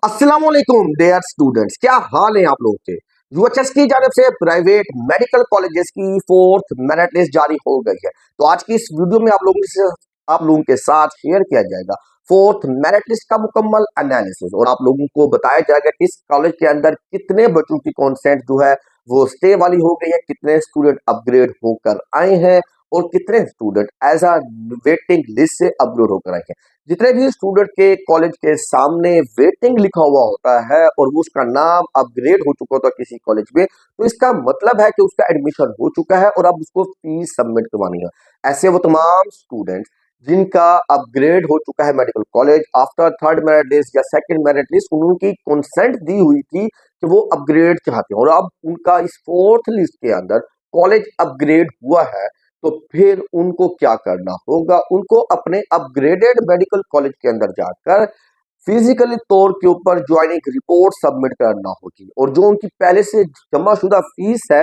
अस्सलाम वालेकुम dear students, क्या हाल है आप लोगों के। यूएचएस की जानब से प्राइवेट मेडिकल कॉलेजेस की फोर्थ मेरिट लिस्ट जारी हो गई है। तो आज की इस वीडियो में आप लोगों के साथ शेयर किया जाएगा फोर्थ मेरिट लिस्ट का मुकम्मल एनालिसिस, और आप लोगों को बताया जाएगा कि इस कॉलेज के अंदर कितने बच्चों की कॉन्सेंट जो है वो स्टे वाली हो गई है, कितने स्टूडेंट अपग्रेड होकर आए हैं और कितने student as a waiting list से अपग्रेड होकर आए हैं। जितने भी स्टूडेंट के कॉलेज के सामने वेटिंग लिखा हुआ होता है और वो उसका नाम अपग्रेड हो चुका होता है किसी कॉलेज में, तो इसका मतलब है कि उसका एडमिशन हो चुका है और अब उसको फीस सबमिट करवानी है। ऐसे वो तमाम स्टूडेंट्स जिनका अपग्रेड हो चुका है medical college after third merit list या सेकंड मेरिट लिस्ट, उनकी कंसेंट दी हुई थी कि वो अपग्रेड चाहते हैं और अब उनका इस फोर्थ लिस्ट के अंदर कॉलेज अपग्रेड हुआ है, तो फिर उनको क्या करना होगा। उनको अपने अपग्रेडेड मेडिकल कॉलेज के अंदर जाकर फिजिकली तौर के ऊपर ज्वाइनिंग रिपोर्ट सबमिट करना होगी और जो उनकी पहले से जमा शुदा फीस है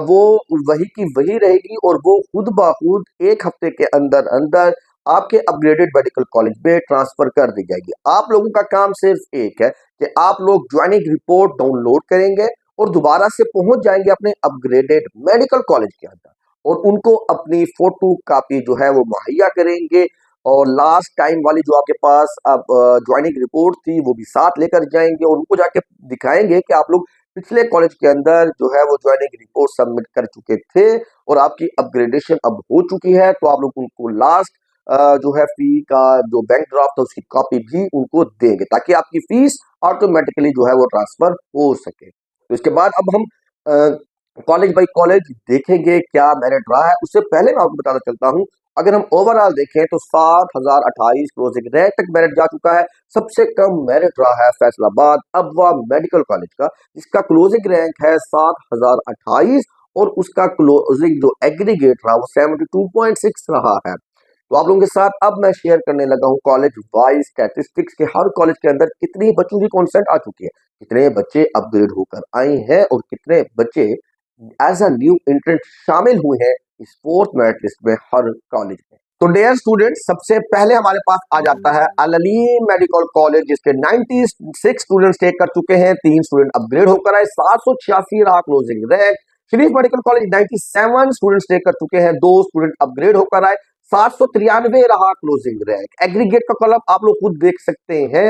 वो वही की वही रहेगी और वो खुद ब खुद एक हफ्ते के अंदर अंदर आपके अपग्रेडेड मेडिकल कॉलेज में ट्रांसफर कर दी जाएगी। आप लोगों का काम सिर्फ एक है कि आप लोग ज्वाइनिंग रिपोर्ट डाउनलोड करेंगे और दोबारा से पहुंच जाएंगे अपने अपग्रेडेड मेडिकल कॉलेज के अंदर और उनको अपनी फोटो कापी जो है वो मुहैया करेंगे और लास्ट टाइम वाली जो आपके पास अब ज्वाइनिंग रिपोर्ट थी वो भी साथ लेकर जाएंगे और उनको जाके दिखाएंगे कि आप लोग पिछले कॉलेज के अंदर जो है वो ज्वाइनिंग रिपोर्ट सबमिट कर चुके थे और आपकी अपग्रेडेशन अब हो चुकी है, तो आप लोग उनको लास्ट जो है फी का जो बैंक ड्राफ्ट है उसकी कॉपी भी उनको देंगे ताकि आपकी फीस ऑटोमेटिकली जो है वो ट्रांसफर हो सके। तो इसके बाद अब हम कॉलेज बाई कॉलेज देखेंगे क्या मेरिट रहा है। उससे पहले मैं आपको बताना चलता हूँ, अगर हम ओवरऑल देखें तो 7028 क्लोजिंग रैंक तक मेरिट जा चुका है। सबसे कम मेरिट रहा है फैसलाबाद अबवा मेडिकल कॉलेज का, जिसका क्लोजिंग रैंक है 7028 और उसका क्लोजिंग जो एग्रीगेट रहा वो 72.6 रहा है। तो आप लोगों के साथ अब मैं शेयर करने लगा हूँ कॉलेज वाइज स्टैटिस्टिक्स के हर कॉलेज के अंदर कितनी बच्चों की कॉन्सेंट आ चुकी है, कितने बच्चे अपग्रेड होकर आए हैं और कितने बच्चे एज अ न्यू एंट्रेंट शामिल हुए हैं इस फोर्थ मेरिट लिस्ट में हर कॉलेज में। तो डियर स्टूडेंट, सबसे पहले हमारे पास आ जाता है अल अलीम मेडिकल कॉलेज, जिसके 96 स्टूडेंट स्टे कर चुके हैं, 3 स्टूडेंट अपग्रेड होकर आए, 786 रहा क्लोजिंग रैंक। शरीफ मेडिकल कॉलेज 97 स्टूडेंट स्टे कर चुके हैं, 2 स्टूडेंट अपग्रेड होकर आए, 793 रहा क्लोजिंग रैंक। एग्रीगेट का कॉलम आप लोग खुद देख सकते हैं।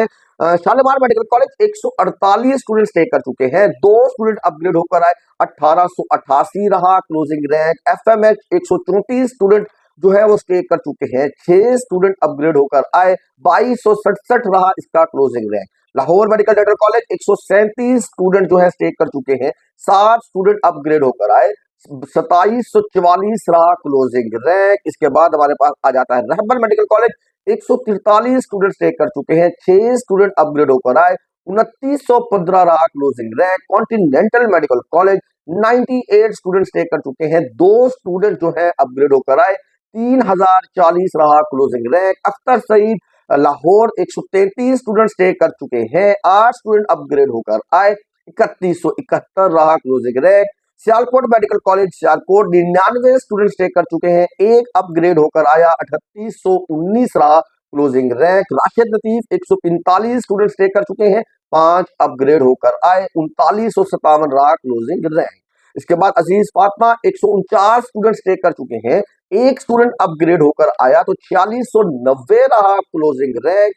Shalimar medical college 148 student stay कर चुके हैं, 2 स्टूडेंट अपग्रेड होकर आए, 1888 रहा क्लोजिंग रैंक। एफएमएच 134 स्टूडेंट जो है वो स्टे कर चुके हैं, 6 स्टूडेंट अपग्रेड होकर आए, 2267 रहा इसका closing rank. Lahore medical dental college 137 student जो है स्टे कर चुके हैं, 7 स्टूडेंट अपग्रेड होकर आए, 2744 रहा क्लोजिंग रैंक। इसके बाद हमारे पास आ जाता है रहबर मेडिकल कॉलेज, 143 स्टूडेंट स्टे कर चुके हैं, 6 स्टूडेंट अपग्रेड होकर आए, 2915 रहा closing rank. Continental medical college 98 student stay कर चुके हैं, 2 स्टूडेंट जो है अपग्रेड होकर आए, 3040 रहा closing rank. Akhtar Saeed Lahore 133 student stay कर चुके हैं, 8 स्टूडेंट अपग्रेड होकर आए, 3171 रहा closing rank. Sialkot medical college Sialkot 99 student stay कर चुके हैं, 1 अपग्रेड होकर आया, 3819 रहा closing rank. Rashid Latif 145 student stay कर चुके हैं, 5 अपग्रेड होकर आए, 3957 रहा क्लोजिंग रैंक। इसके बाद अजीज फातिमा 149 स्टूडेंट स्टे कर चुके हैं, 1 स्टूडेंट अपग्रेड होकर आया तो 4690 रहा क्लोजिंग रैंक।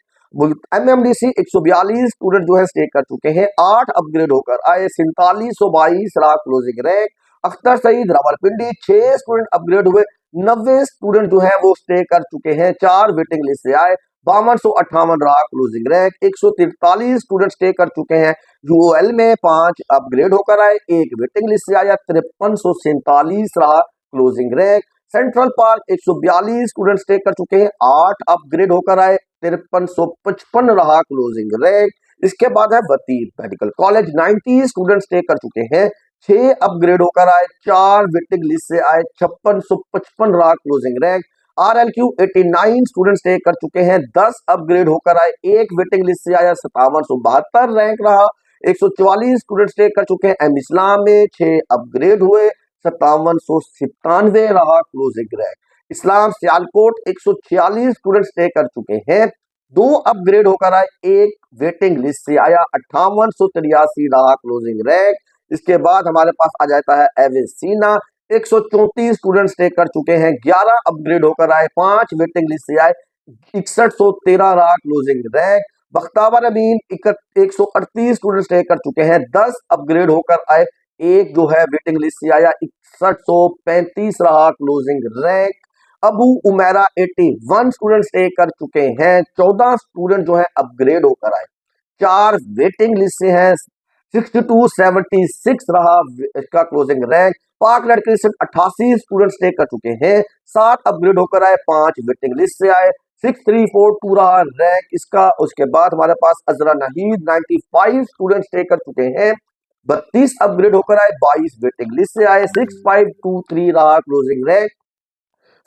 एमएमडीसी 142 स्टूडेंट जो है स्टे कर चुके हैं, 8 अपग्रेड होकर आए, 4722 रहा closing rank. Akhtar Saeed Rawalpindi 6 student upgrade हुए, 90 स्टूडेंट जो है वो स्टे कर चुके हैं, 4 वेटिंग लिस्ट से आए, 5258 रहा क्लोजिंग रैंक। 143 स्टूडेंट स्टे कर चुके हैं यूओएल में, 5 अपग्रेड होकर आए, 1 वेटिंग लिस्ट से आया, 5347 रहा closing rank. Central park 142 student stay कर चुके हैं, 8 अपग्रेड होकर आए, 5355 रहा क्लोजिंग रैंक। इसके बाद है वतीर मेडिकल कॉलेज, 90 स्टूडेंट स्टे कर चुके हैं, 6 अपग्रेड होकर आए, 4 वेटिंग लिस्ट से आए, 5655 रहा closing rank. RLQ 89 student stay कर चुके हैं, 10 अपग्रेड होकर आए, 1 वेटिंग लिस्ट से आया, 5772 रैंक रहा। 144 स्टूडेंट स्टे कर चुके हैं एम इस्लाम में, 6 अपग्रेड हुए, 5797 रहा क्लोजिंग रैंक। इस्लाम सियालकोट 146 स्टूडेंट स्टे कर चुके हैं, 2 अपग्रेड होकर आए, एक वेटिंग लिस्ट से आया, 5883 रहा क्लोजिंग रैंक। इसके बाद हमारे पास आ जाता है एविसीना, 134 स्टूडेंट स्टे कर चुके हैं, 11 अपग्रेड होकर आए, 5 वेटिंग लिस्ट से आए, 6113 रहा क्लोजिंग रैंक। बख्तावर अमीन 138 स्टूडेंट स्टे कर चुके हैं, 10 अपग्रेड होकर आए, एक जो है वेटिंग लिस्ट से आया, 6135 रहा closing rank. Abu Umera 81 student stay कर चुके हैं, 14 स्टूडेंट जो है अपग्रेड होकर आए, 4 वेटिंग लिस्ट से हैं, 6276 रहा इसका क्लोजिंग रैंक। पाक लड़के से 88 स्टूडेंट स्टे कर चुके हैं, 7 अपग्रेड होकर आए, 5 वेटिंग लिस्ट से आए, 6342 रहा रैंक इसका। उसके बाद हमारे पास अजरा नहीद 95 स्टूडेंट स्टे कर चुके हैं, 32 अपग्रेड होकर आए, 22 वेटिंग लिस्ट से आए, 6523 रहा closing rank.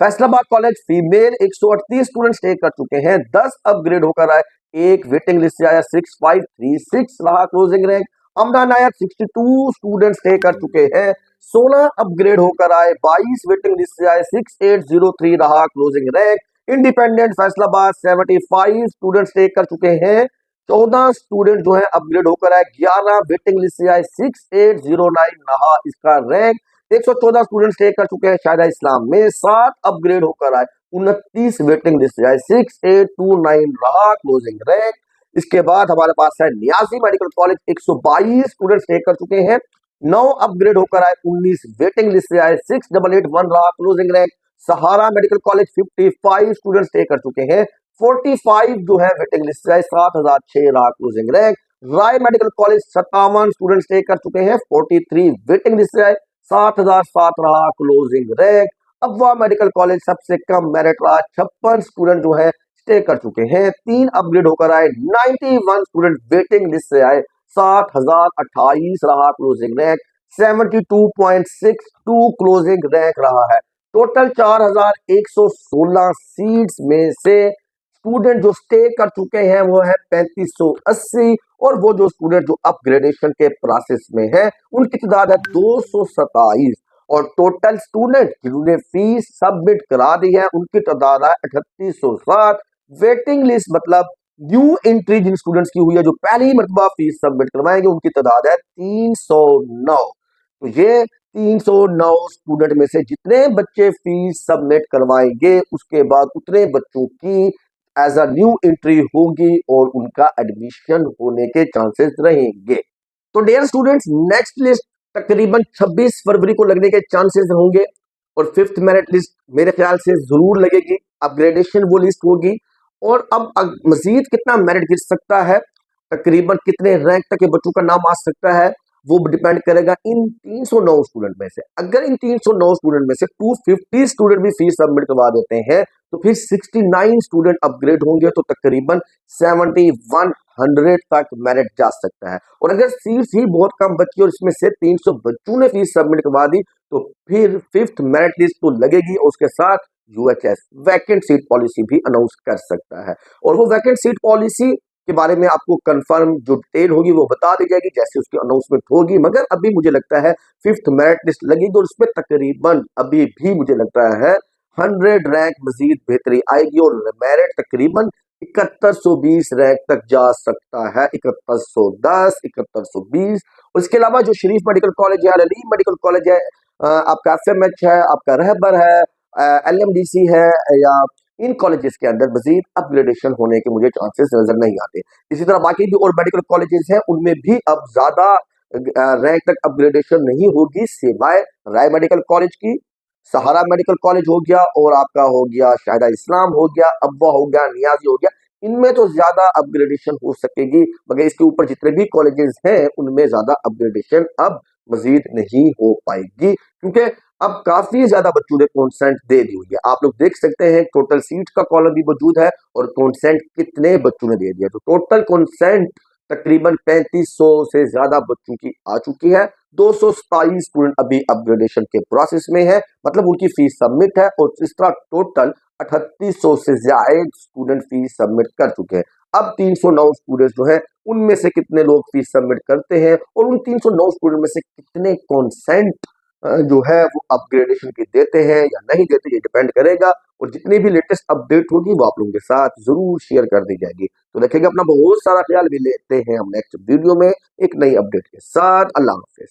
Faisalabad college female 138 student stay कर चुके हैं, 10 अपग्रेड होकर आए, एक वेटिंग लिस्ट से आया, 6536 रहा क्लोजिंग रैंक। अमना नायर 62 स्टूडेंट स्टे कर चुके हैं, 16 अपग्रेड होकर आए, 22 वेटिंग लिस्ट से आए, 6803 रहा closing rank. Independent Faisalabad 75 student stay कर चुके हैं, 14 स्टूडेंट जो है अपग्रेड होकर आए, 11 वेटिंग लिस्ट से आए, 6809 रहा इसका रैंक। 114 स्टूडेंट स्टे कर चुके हैं शायरा इस्लाम में, 7 अपग्रेड होकर आए, 29 वेटिंग लिस्ट से आए, 6829 रहा क्लोजिंग रैंक। इसके बाद हमारे पास है Niazi medical college, 122 student stay कर चुके हैं, 9 अपग्रेड होकर आए, 19 वेटिंग लिस्ट से आए, 6881 रहा क्लोजिंग रैंक। सहारा मेडिकल कॉलेज 55 स्टूडेंट स्टे कर चुके हैं, 45 जो है वेटिंग लिस्ट से आए, 7006 रहा क्लोजिंग रैंक। राय मेडिकल कॉलेज 57 स्टूडेंट स्टे कर चुके हैं, 43 वेटिंग लिस्ट से आए, 7007 रहा क्लोजिंग रैंक। अफवाह मेडिकल कॉलेज सबसे कम मेरिट रहा, 56 स्टूडेंट जो है स्टे कर चुके हैं, 3 अपग्रेड होकर आए, 91 स्टूडेंट वेटिंग लिस्ट से आए, 7028 रहा क्लोजिंग रैंक, 72.62 क्लोजिंग रैंक रहा है। टोटल 4116 सीट्स में से स्टूडेंट जो स्टे कर चुके हैं वो है 3580, और वो जो स्टूडेंट जो अपग्रेडेशन के प्रोसेस में है उनकी तादाद है 227, और टोटल स्टूडेंट जिन्होंने फीस सबमिट करा दी है उनकी तादाद है 3807। वेटिंग लिस्ट मतलब न्यू एंट्री जिन स्टूडेंट्स की हुई है जो पहली मरतबा फीस सबमिट करवाएंगे उनकी तादाद है 309। तो ये 309 स्टूडेंट में से जितने बच्चे फीस सबमिट करवाएंगे उसके बाद उतने बच्चों की एज अ न्यू एंट्री होगी और उनका एडमिशन होने के चांसेस रहेंगे। तो डियर स्टूडेंट्स, नेक्स्ट लिस्ट तकरीबन 26 फरवरी को लगने के चांसेस होंगे, और 5th मेरिट लिस्ट मेरे ख्याल से जरूर लगेगी, अपग्रेडेशन वो लिस्ट होगी। और अब मजीद कितना मेरिट गिर सकता है, तकरीबन कितने रैंक तक के बच्चों का नाम आ सकता है, वो डिपेंड करेगा इन 309 स्टूडेंट में से। अगर इन 309 स्टूडेंट में से 250 स्टूडेंट भी फीस सबमिट करवा देते हैं तो फिर 69 स्टूडेंट अपग्रेड होंगे, तो तकरीबन 7100 तक मेरिट जा सकता है। और अगर सीट्स ही बहुत कम बची और इसमें से 300 बच्चों ने फीस सबमिट करवा दी तो फिर 5th मेरिट लिस्ट तो लगेगी, और उसके साथ यूएचएस वैकेंट सीट पॉलिसी भी अनाउंस कर सकता है। और वो वैकेंट सीट पॉलिसी के बारे में आपको कंफर्म जो डिटेल होगी वो बता दी जाएगी जैसे उसकी अनाउंसमेंट होगी। मगर अभी मुझे लगता है 5th मेरिट लिस्ट लगेगी और उसमें तकरीबन अभी भी मुझे लगता है 100 रैंक मजीद बेहतरी आएगी, और मेरिट तकरीबन 7120 रैंक तक जा सकता है, 7110, 7120। उसके अलावा जो शरीफ मेडिकल कॉलेज है, अलीम मेडिकल कॉलेज है, आपका एफएमएच है, आपका रहबर है, एलएमडीसी है, या इन कॉलेजेस के अंदर मजीद अपग्रेडेशन होने के मुझे चांसेस नजर नहीं आते। इसी तरह बाकी भी और मेडिकल कॉलेजेस हैं उनमें भी अब ज्यादा रैंक तक अपग्रेडेशन नहीं होगी, सिवाय राय मेडिकल कॉलेज की, सहारा मेडिकल कॉलेज हो गया, और आपका हो गया शाहिदा इस्लाम हो गया, अब्बा हो गया, नियाजी हो गया। इनमें तो ज्यादा अपग्रेडेशन हो सकेगी, मगर इसके ऊपर जितने भी कॉलेजेस हैं उनमें ज्यादा अपग्रेडेशन अब मजीद नहीं हो पाएगी, क्योंकि अब काफी ज्यादा बच्चों ने कॉन्सेंट दे दी हुई है। आप लोग देख सकते हैं टोटल सीट का कॉलम भी मौजूद है और कॉन्सेंट कितने बच्चों ने दे दिया। तो टोटल कॉन्सेंट तकरीबन 3500 से ज्यादा बच्चों की आ चुकी है। 227 स्टूडेंट अभी अपग्रेडेशन के प्रोसेस में है, मतलब उनकी फीस सबमिट है, और इस तरह टोटल 3800 से ज्यादा स्टूडेंट फीस सबमिट कर चुके हैं। अब 309 स्टूडेंट जो है उनमें से कितने लोग फीस सबमिट करते हैं और उन 309 स्टूडेंट में से कितने कॉन्सेंट जो है वो अपग्रेडेशन की देते हैं या नहीं देते, ये डिपेंड करेगा। और जितनी भी लेटेस्ट अपडेट होगी वो आप लोगों के साथ जरूर शेयर कर दी जाएगी। तो रखिएगा अपना बहुत सारा ख्याल, भी लेते हैं हम नेक्स्ट वीडियो में एक नई अपडेट के साथ। अल्लाह हाफिज।